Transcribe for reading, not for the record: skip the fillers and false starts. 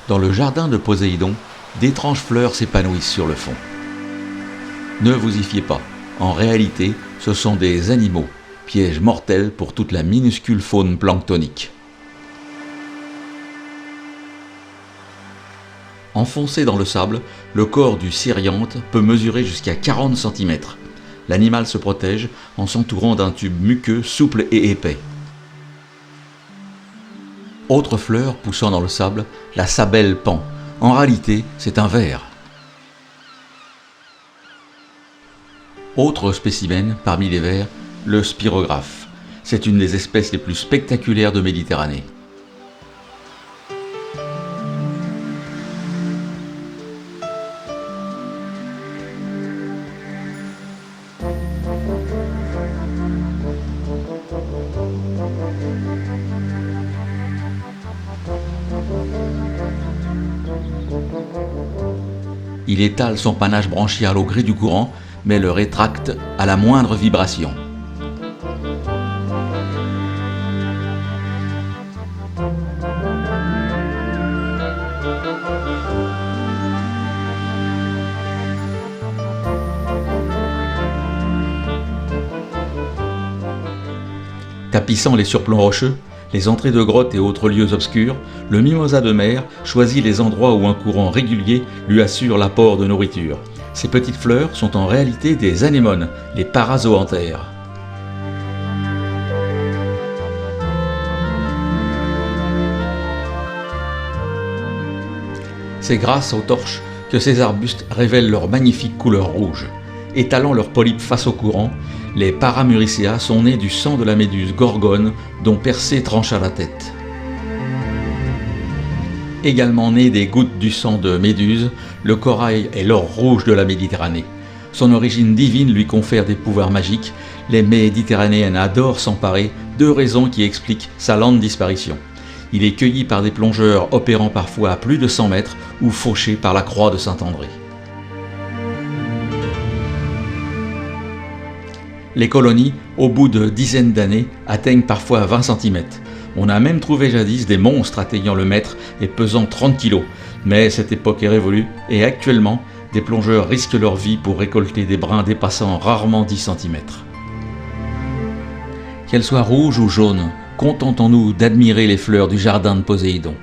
Dans le jardin de Poséidon, d'étranges fleurs s'épanouissent sur le fond. Ne vous y fiez pas, en réalité, ce sont des animaux, piège mortel pour toute la minuscule faune planctonique. Enfoncé dans le sable, le corps du cérianthe peut mesurer jusqu'à 40 cm. L'animal se protège en s'entourant d'un tube muqueux souple et épais. Autre fleur poussant dans le sable, la sabelle pend. En réalité, c'est un ver. Autre spécimen parmi les vers, le spirographe. C'est une des espèces les plus spectaculaires de Méditerranée. Il étale son panache branchial au gré du courant, mais le rétracte à la moindre vibration. Tapissant les surplombs rocheux, les entrées de grottes et autres lieux obscurs, le mimosa de mer choisit les endroits où un courant régulier lui assure l'apport de nourriture. Ces petites fleurs sont en réalité des anémones, les parazoanthères. C'est grâce aux torches que ces arbustes révèlent leur magnifique couleur rouge. Étalant leurs polypes face au courant, les Paramuricea sont nés du sang de la méduse Gorgone dont Persée trancha la tête. Également né des gouttes du sang de Méduse, le corail est l'or rouge de la Méditerranée. Son origine divine lui confère des pouvoirs magiques. Les Méditerranéennes adorent s'emparer, 2 raisons qui expliquent sa lente disparition. Il est cueilli par des plongeurs opérant parfois à plus de 100 mètres ou fauché par la croix de Saint-André. Les colonies, au bout de dizaines d'années, atteignent parfois 20 cm. On a même trouvé jadis des monstres atteignant le mètre et pesant 30 kg. Mais cette époque est révolue et actuellement, des plongeurs risquent leur vie pour récolter des brins dépassant rarement 10 cm. Qu'elles soient rouges ou jaunes, contentons-nous d'admirer les fleurs du jardin de Poséidon.